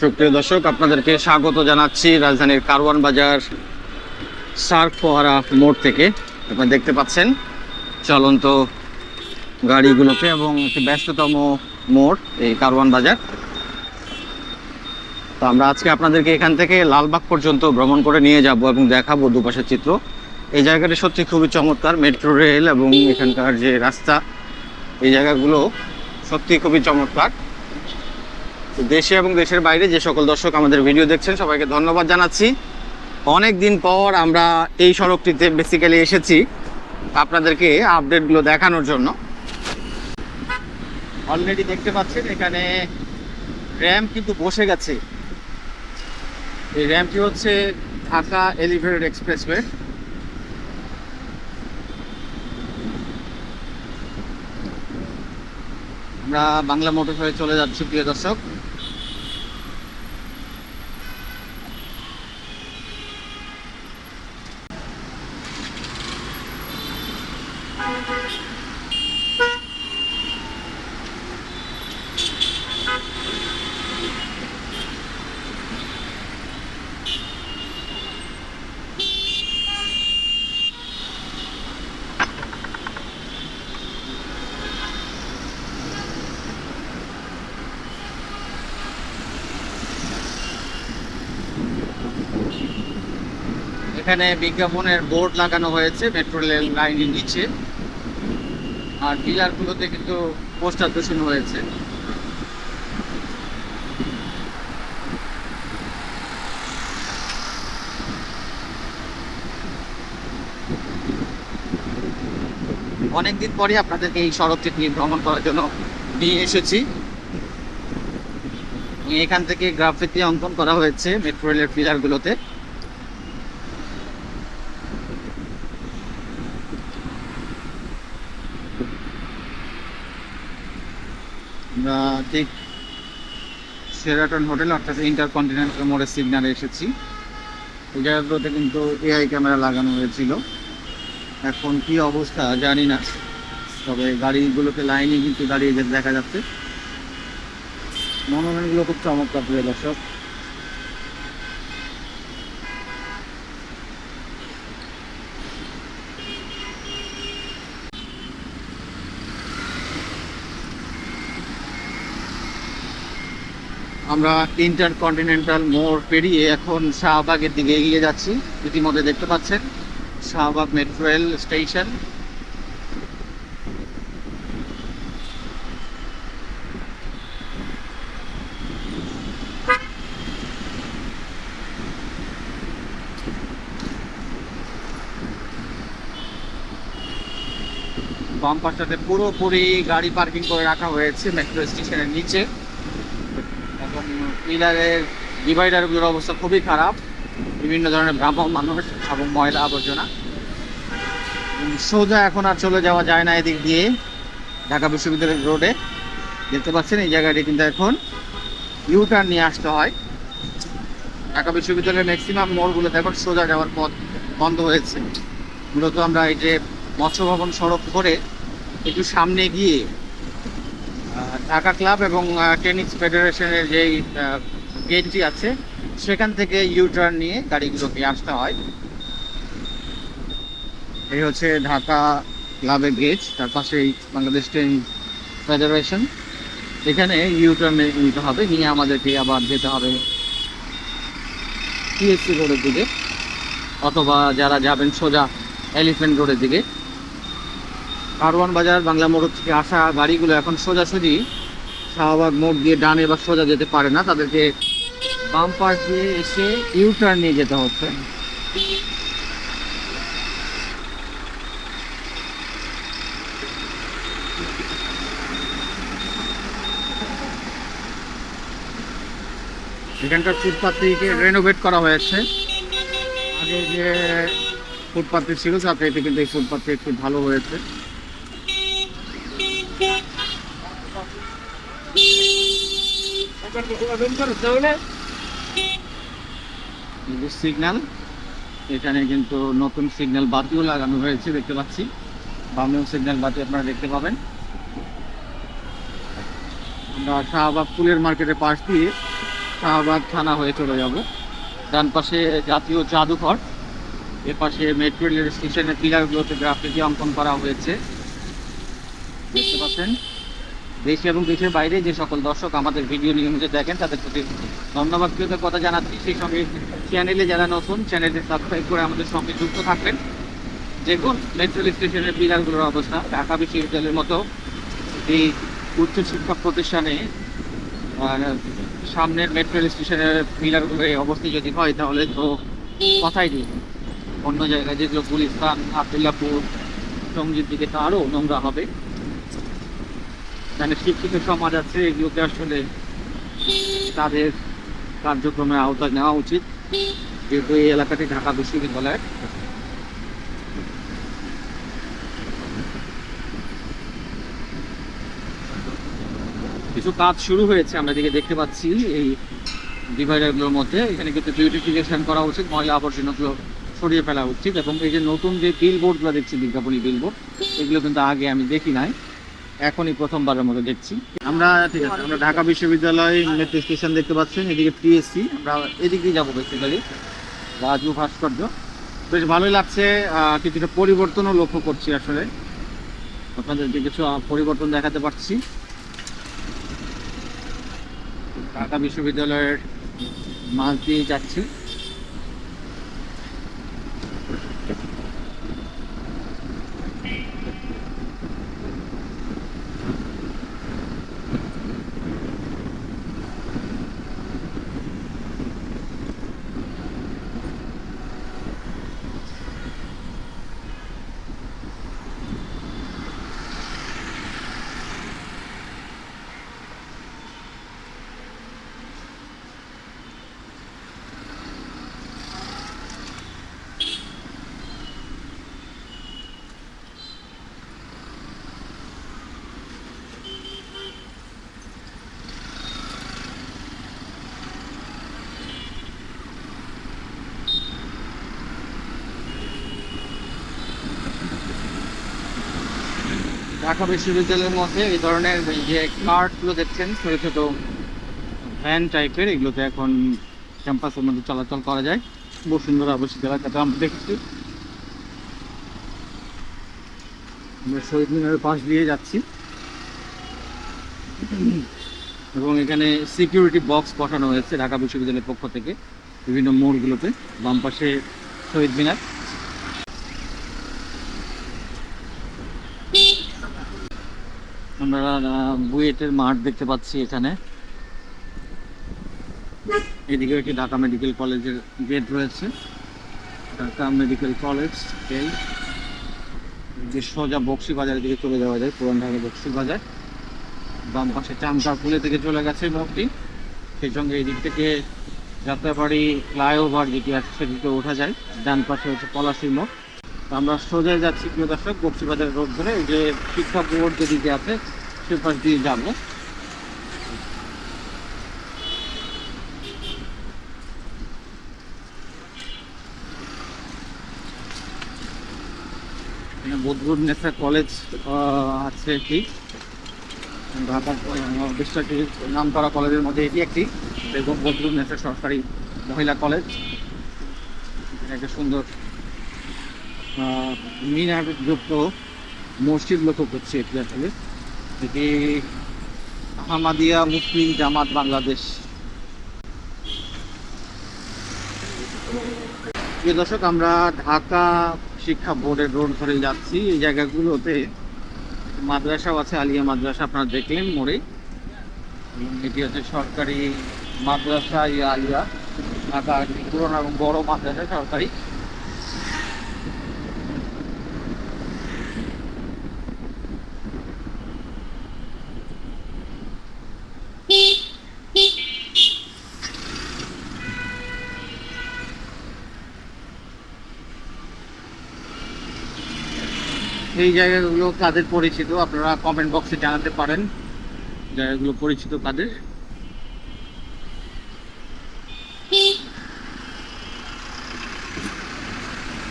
সুপ্রিয় দর্শক, আপনাদেরকে স্বাগত জানাচ্ছি রাজধানীর কারওয়ান বাজার সার্ক ফোয়ারা মোড় থেকে। আপনারা দেখতে পাচ্ছেন চলন্ত গাড়িগুলোকে এবং একটি ব্যস্ততম মোড় এই কারওয়ান বাজার। তো আমরা আজকে আপনাদেরকে এখান থেকে লালবাগ পর্যন্ত ভ্রমণ করে নিয়ে যাব এবং দেখাবো দুপাশের চিত্র। এই জায়গাটি সত্যি খুবই চমৎকার, মেট্রো রেল এবং এখানকার যে রাস্তা, এই জায়গাগুলো সত্যি খুবই চমৎকার। দেশে এবং দেশের বাইরে যে সকল দর্শক আমাদের ভিডিও দেখছেন সবাইকে ধন্যবাদ জানাচ্ছি। অনেক দিন পর আমরা এই সড়কটিতে বেসিক্যালি এসেছি আপনাদেরকে আপডেটগুলো দেখানোর জন্য। অলরেডি দেখতে পাচ্ছেন এখানে র্যাম্প কিন্তু বসে গেছে। এই র্যাম্পটি হচ্ছে ঢাকা এলিভেটেড এক্সপ্রেসওয়ে। আমরা বাংলা মোটর হয়ে চলে যাচ্ছি প্রিয় দর্শক। এখানে বিজ্ঞাপনের বোর্ড লাগানো হয়েছে মেট্রো রেল লাইনের নিচে, আর পিলারগুলোতে কিন্তু পোস্টার বসানো হয়েছে। অনেকদিন পরে আপনাদেরকে এই সড়কটি নিয়ে ভ্রমণ করার জন্য নিয়ে এসেছি। এখান থেকে গ্রাফিতি অঙ্কন করা হয়েছে মেট্রো রেলের পিলারগুলোতে। আমরা ঠিক শেরাটন হোটেল অর্থাৎ ইন্টারকন্টিনেন্টাল মোড়ের সিগন্যালে এসেছি। এই জায়গাগুলোতে কিন্তু এআই ক্যামেরা লাগানো হয়েছিল, এখন কি অবস্থা জানি না, তবে গাড়িগুলোকে লাইনে কিন্তু দাঁড়িয়ে যেতে দেখা যাচ্ছে। মনোরঞ্জনগুলো খুব চমৎকার প্রিয় দর্শক। আমরা ইন্টারকন্টিনেন্টাল মোড় পেরিয়ে এখন শাহবাগের দিকে এগিয়ে যাচ্ছি। ইতিমধ্যে দেখতে পাচ্ছেন শাহবাগ মেট্রো রেল স্টেশন। বাম পাশটাতে পুরোপুরি গাড়ি পার্কিং করে রাখা হয়েছে মেট্রো স্টেশনের নিচে, এবং পিলারের ডিভাইডারগুলোর অবস্থা খুবই খারাপ। বিভিন্ন ধরনের ভ্রাম্যমাণ মানুষ এবং ময়লা আবর্জনা। সোজা এখন আর চলে যাওয়া যায় না এদিক দিয়ে ঢাকা বিশ্ববিদ্যালয়ের রোডে। দেখতে পাচ্ছেন এই জায়গাটি কিন্তু এখন ইউটার্ন নিয়ে আসতে হয়। ঢাকা বিশ্ববিদ্যালয়ের ম্যাক্সিমাম মোড়গুলোতে এখন সোজা যাওয়ার পথ বন্ধ হয়েছে। মূলত আমরা এই যে মৎস্য ভবন সড়ক করে একটু সামনে গিয়ে ঢাকা ক্লাব এবং টেনিস ফেডারেশনের যেই গেটটি আছে সেখান থেকে ইউটার্ন নিয়ে গাড়িগুলোকে আসতে হয়। এই হচ্ছে ঢাকা ক্লাবের গেট, তার পাশেই বাংলাদেশ টেনিস ফেডারেশন। এখানে ইউটার্ন নিতে হবে, নিয়ে আমাদেরকে আবার যেতে হবে টিএসসি রোডের দিকে, অথবা যারা যাবেন সোজা এলিফ্যান্ট রোডের দিকে। কারওয়ান বাজার বাংলা মোড় থেকে আসা গাড়িগুলো এখন সোজাসুজি শাহবাগ মোড় দিয়ে ডানে বা সোজা যেতে পারে না, তাদেরকে বাম পাশ দিয়ে এসে ইউটার্ন নিয়ে যেতে হচ্ছে। এখানকার ফুটপাথটিকে রেনোভেট করা হয়েছে। আগে যে ফুটপাথটি ছিল তাতে এতে কিন্তু এই ফুটপাথটি একটু ভালো হয়েছে। সিগন্যাল, এখানে কিন্তু নতুন সিগন্যাল বাতিও লাগানো হয়েছে দেখতে পাচ্ছি। বামেও সিগন্যাল বাতি আপনারা দেখতে পাবেন। আমরা শাহবাগ ফুলের মার্কেটের পাশ দিয়ে শাহবাগ থানা হয়ে চলে যাব। ডান পাশে জাতীয় জাদুঘর, এর পাশে মেট্রো রেল স্টেশনের পিলারগুলোতে গ্রাফিতি অঙ্কন করা হয়েছে, দেখতে পাচ্ছেন। দেশ এবং দেশের বাইরে যে সকল দর্শক আমাদের ভিডিও নিয়মিত দেখেন তাদের প্রতি ধন্যবাদ কৃতজ্ঞতার কথা জানাচ্ছি। সেই সঙ্গে চ্যানেলে যারা নতুন, চ্যানেলটি সাবস্ক্রাইব করে আমাদের সঙ্গে যুক্ত থাকবেন। দেখুন মেট্রো রেল স্টেশনের পিলারগুলোর অবস্থা। ঢাকা বিশ্ববিদ্যালয়ের মতো এই উচ্চশিক্ষা প্রতিষ্ঠানে সামনের মেট্রো রেল স্টেশনের পিলারগুলো এই অবস্থায় যদি হয় তাহলে তো কথাই নেই। অন্য জায়গায় যেগুলো গুলিস্তান, আবদুল্লাপুর, টঙ্গীর দিকে তো আরও নোংরা হবে। মানে শিক্ষিত সমাজ আছে, এগুলোকে আসলে তাদের কার্যক্রমের আওতায় নেওয়া উচিত, যেহেতু এই এলাকাটি ঢাকা বিশ্ববিদ্যালয়ের। কিছু কাজ শুরু হয়েছে আমরা দিকে দেখতে পাচ্ছি এই ডিভাইডারগুলোর মধ্যে। এখানে কিন্তু বিউটিফিকেশন করা উচিত, ময়লা আবর্জনাগুলো সরিয়ে ফেলা উচিত। এবং এই যে নতুন যে বিলবোর্ডগুলো দেখছি, বিজ্ঞাপনী বিলবোর্ড, এগুলো কিন্তু আগে আমি দেখি নাই, এখনই প্রথমবারের মতো দেখছি আমরা। ঠিক আছে, আমরা ঢাকা বিশ্ববিদ্যালয় মেট্রো স্টেশন দেখতে পাচ্ছেন, এদিকে টিএসসি, আমরা এদিক দিয়ে যাবো বেসিক্যালি। রাজু ভাস্কর্য বেশ ভালোই লাগছে, কিছুটা পরিবর্তনও লক্ষ্য করছি আসলে, আপনাদেরকে কিছু পরিবর্তন দেখাতে পারছি। ঢাকা বিশ্ববিদ্যালয়ের মাঝ দিয়ে যাচ্ছি। ঢাকা বিশ্ববিদ্যালয়ের মধ্যে এই ধরনের যে কার্টগুলো দেখছেন, ছোটো ছোটো ভ্যান টাইপের, এগুলোতে এখন ক্যাম্পাসের মধ্যে চলাচল করা যায়। বসুন্ধরা আবাসিক এলাকাতে আমরা দেখছি। আমরা শহীদ মিনারের পাশ দিয়ে যাচ্ছি এবং এখানে সিকিউরিটি বক্স বসানো হয়েছে ঢাকা বিশ্ববিদ্যালয়ের পক্ষ থেকে বিভিন্ন মোড়গুলোতে। বাম পাশে শহীদ মিনার। আমরা বুয়েটের মাঠ দেখতে পাচ্ছি এখানে। এদিকে একটি ঢাকা মেডিকেল কলেজের গেট রয়েছে, ঢাকা মেডিকেল কলেজ। এই যে সোজা বক্সিবাজারের দিকে চলে যাওয়া যায়, পুরান ঢাকা বক্সিবাজার। বাম পাশে চামচাপুলে থেকে চলে গেছে মোড়টি, সেই সঙ্গে এই দিক থেকে যাত্রাবাড়ি ফ্লাইওভার যেটি আছে সেদিকে ওঠা যায়। ডান পাশে হচ্ছে পলাশী মোড়। আমরা সোজা যাচ্ছি প্রিয় দর্শক বক্সিবাজার রোড ধরে। এই যে শিক্ষা বোর্ড যেদিকে আছে সে পাশ দিয়ে যাবো। বদরুল নেসা কলেজ আছে একটি, ঢাকার বেশ কয়েকটি নাম করা কলেজের মধ্যে এটি একটি। এবং বদরুল নেসা সরকারি মহিলা কলেজ। একটা সুন্দর মিনার যুক্ত মসজিদ লক্ষ্য করছি এটি। আসলে এটি আহমাদিয়া মুসলিম জামাত বাংলাদেশ। প্রিয় দর্শক, আমরা ঢাকা শিক্ষা বোর্ডের রোড ধরে যাচ্ছি। এই জায়গাগুলোতে মাদ্রাসাও আছে, আলিয়া মাদ্রাসা আপনারা দেখলেন মোড়ে। এটি হচ্ছে সরকারি মাদ্রাসা আলিয়া, ঢাকার পুরোনো এবং বড় মাদ্রাসা সরকারি। এই জায়গাগুলো কাদের পরিচিত আপনারা কমেন্ট বক্সে জানাতে পারেন, জায়গাগুলো পরিচিত কাদের।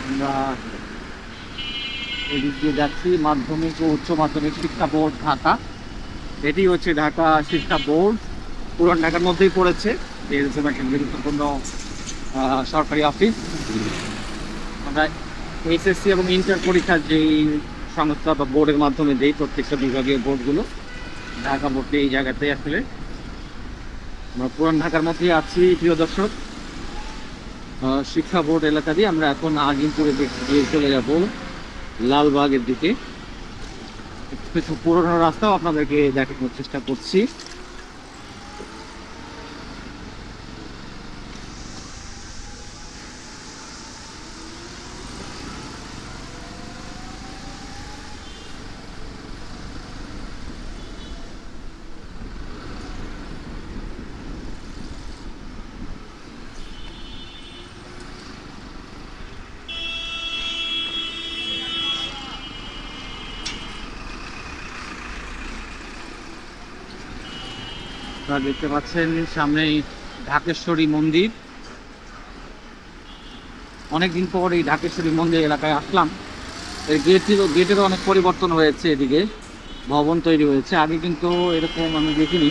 আমরা এদিক দিয়ে যাচ্ছি মাধ্যমিক ও উচ্চ মাধ্যমিক শিক্ষা বোর্ড ঢাকা। এটি হচ্ছে ঢাকা শিক্ষা বোর্ড, পুরান ঢাকার মধ্যেই পড়েছে। এরকম একটা গুরুত্বপূর্ণ সরকারি অফিস। আমরা এইচএসসি এবং ইন্টার পরীক্ষার যেই সংস্থা বা বোর্ডের মাধ্যমে দেই, প্রত্যেকটা বিভাগীয় বোর্ডগুলো ঢাকা বোর্ডে এই জায়গাতেই আসলে আমরা পুরান ঢাকার মধ্যেই আছি। প্রিয় দর্শক, শিক্ষা বোর্ড এলাকা দিয়ে আমরা এখন আজিমপুরের দিক দিয়ে চলে যাব লালবাগের দিকে। কিছু পুরোনো রাস্তাও আপনাদেরকে দেখানোর চেষ্টা করছি। আপনারা দেখতে পাচ্ছেন সামনেই ঢাকেশ্বরী মন্দির। অনেকদিন পর এই ঢাকেশ্বরী মন্দির এলাকায় আসলাম। এর গেটেরও অনেক পরিবর্তন হয়েছে, এদিকে ভবন তৈরি হয়েছে, আগে কিন্তু এরকম আমি দেখিনি।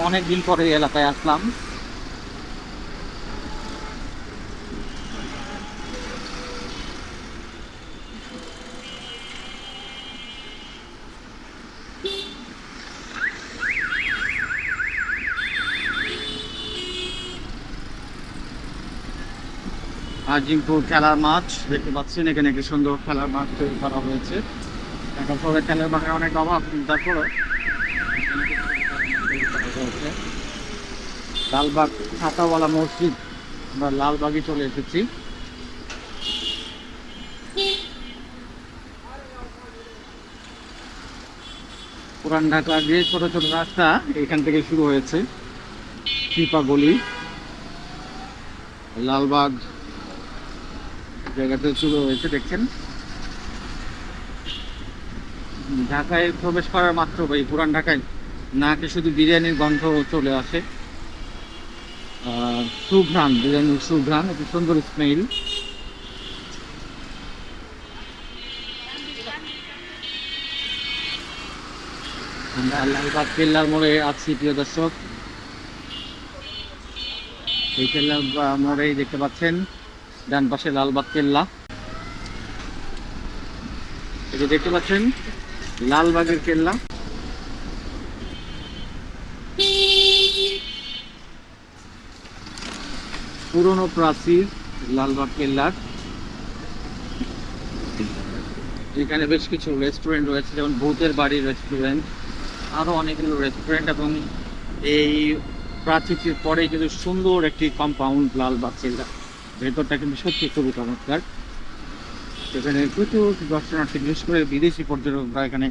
অনেকদিন পরে এই এলাকায় আসলাম। আজিমপুর খেলার মাঠ দেখতে পাচ্ছেন, এখানে একটি সুন্দর খেলার মাঠ তৈরি করা হয়েছে। ঢাকা শহরে খেলার মাঠের অনেক অভাব, তারপরে লালবাগ ছাতাওয়ালা মসজিদ, আমরা লালবাগে চলে এসেছি। পুরান ঢাকার যে ছোট ছোট রাস্তা এখান থেকে শুরু হয়েছে, চিপা গলি লালবাগ জায়গাতে শুরু হয়েছে। দেখছেন ঢাকায় প্রবেশ করার মাত্র ভাই পুরান ঢাকায় নাকে শুধু বিরিয়ানির গন্ধ চলে আসে। সুঘ্রাণ, বিরিয়ানির সুঘ্রাণ, একটি সুন্দর স্মেল। আমরা লালবাগ কেল্লার মোড়ে আছি প্রিয় দর্শক। এই কেল্লার মোড়েই দেখতে পাচ্ছেন ডান পাশে লালবাগ কেল্লা। এই যে দেখতে পাচ্ছেন লালবাগের কেল্লা। পুরনো প্রাচীর লালবাগ কেল্লার। এখানে বেশ কিছু রেস্টুরেন্ট রয়েছে, যেমন ভূতের বাড়ির রেস্টুরেন্ট, আরো অনেকগুলো রেস্টুরেন্ট, এবং এই প্রাচীরের পরে কিন্তু সুন্দর একটি কম্পাউন্ড লালবাগ কেল্লা। ভেতরটা কিন্তু সত্যি খুবই চমৎকার। এখানে প্রচুর দর্শনার্থী, বিশেষ করে বিদেশি পর্যটকরা এখানে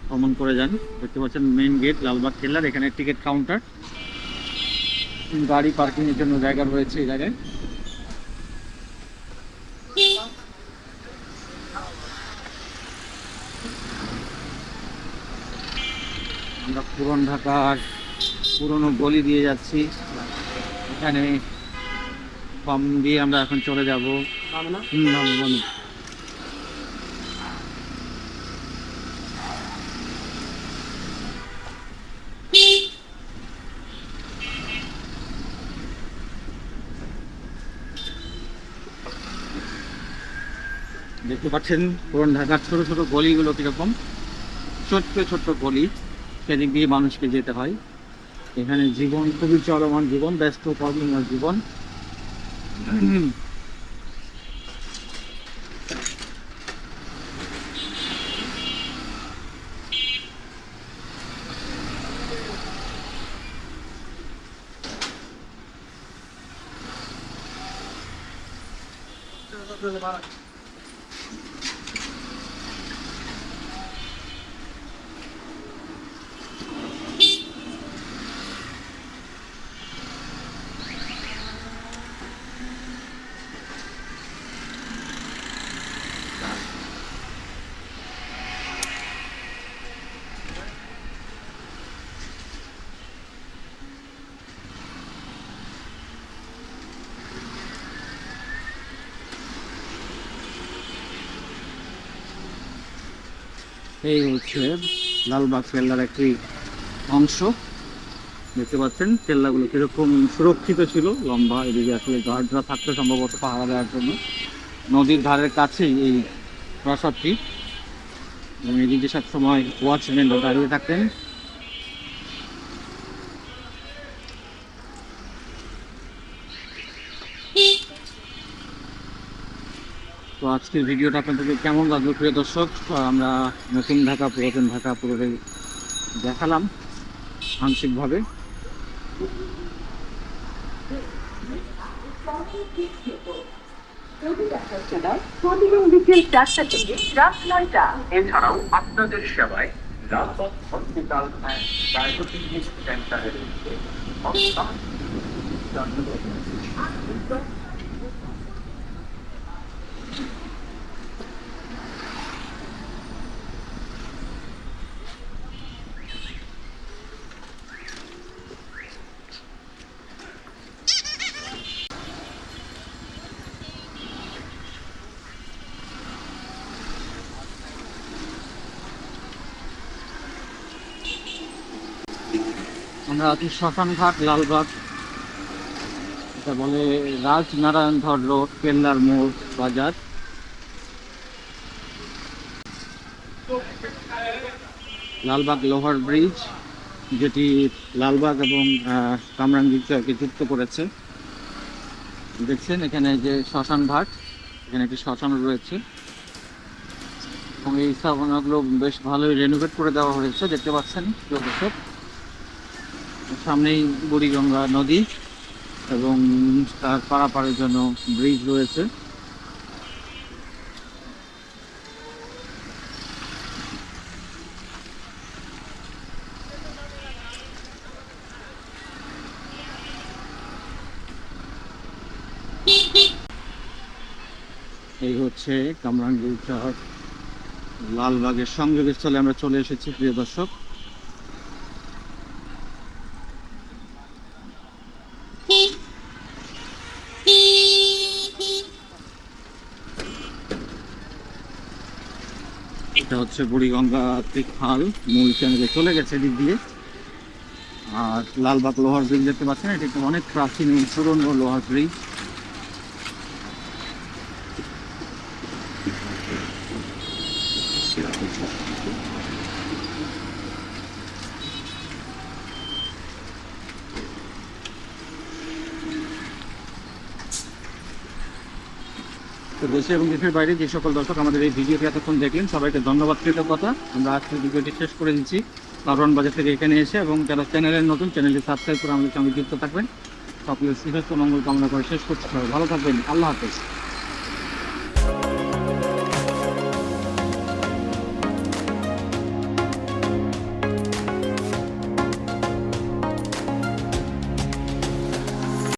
ভ্রমণ করে যান। দেখতে পাচ্ছেন মেইন গেট লালবাগ কেল্লার, এখানে টিকিট কাউন্টার, গাড়ি পার্কিং এর জন্য জায়গা রয়েছে এই জায়গায়। আমরা পুরান ঢাকার পুরনো গলি দিয়ে যাচ্ছি। এখানে বাম দিয়ে আমরা এখন চলে যাব। দেখতে পাচ্ছেন পুরান ঢাকার ছোট ছোট গলিগুলো কিরকম, ছোট্ট ছোট্ট গলি, সেদিক দিয়ে মানুষকে যেতে হয়। এখানে জীবন খুবই চলমান জীবন, ব্যস্ত কর্মময় জীবন। এই হচ্ছে লালবাগ কেল্লার একটি অংশ। দেখতে পাচ্ছেন কেল্লাগুলো কিরকম সুরক্ষিত ছিল, লম্বা। এদিকে আসলে গার্ডরা থাকতো সম্ভবত পাহারা দেওয়ার জন্য। নদীর ধারের কাছেই এই প্রাসাদটি, এবং এদিকে সব সময় ওয়াচম্যানরা দাঁড়িয়ে থাকতেন। তো আজকের ভিডিওটা আপনাদেরকে কেমন লাগলো প্রিয় দর্শক? আমরা নতুন ঢাকা পুরাতন ঢাকা পুরোটাই দেখালাম আংশিকভাবে। বিকেল 4টা থেকে রাত 9টা। এছাড়াও আপনাদের সেবায় রাজপথ হসপিটাল অ্যান্ড ডায়াবেটিস সেন্টারে রয়েছে আমরা আছি শ্মশানঘাট, লালবাগ। এটা বলে রাজনারায়ণ রোড, কেল্লার মোড় বাজার। লালবাগ লোহার ব্রিজ, যেটি লালবাগ এবং কামরাঙ্গীরচরকে যুক্ত করেছে। দেখছেন এখানে যে শ্মশানঘাট, এখানে একটি শ্মশান রয়েছে এবং এই স্থাপনাগুলো বেশ ভালোই রেনোভেট করে দেওয়া হয়েছে, দেখতে পাচ্ছেন দর্শক। সামনেই বুড়িগঙ্গা নদী এবং তার পারাপারের জন্য ব্রিজ রয়েছে। এই হচ্ছে কামরাঙ্গীরচর লালবাগের সংযোগস্থলে আমরা চলে এসেছি প্রিয় দর্শক। এটা হচ্ছে বুড়িগঙ্গা খাল, মূল চ্যানেলে চলে গেছে দিক দিয়ে। আর লালবাগ লোহার ব্রিজ দেখতে পাচ্ছেন, এটি একটা অনেক প্রাচীন পুরনো লোহার ব্রিজ। তো দেশে এবং দেশের বাইরে যে সকল দর্শক আমাদের এই ভিডিওটি এতক্ষণ দেখলেন, সবাইকে ধন্যবাদ, কৃতজ্ঞতা। আমরা আজকের ভিডিওটি শেষ করে দিচ্ছি কারওয়ান বাজার থেকে এখানে এসে, এবং যারা চ্যানেলের নতুন, চ্যানেলটি সাবস্ক্রাইব করে আমাদের সঙ্গে যুক্ত থাকবেন। সকলের সুস্বাস্থ্য মঙ্গল কামনা করে শেষ করতে হবে। ভালো থাকবেন, আল্লাহ হাফেজ।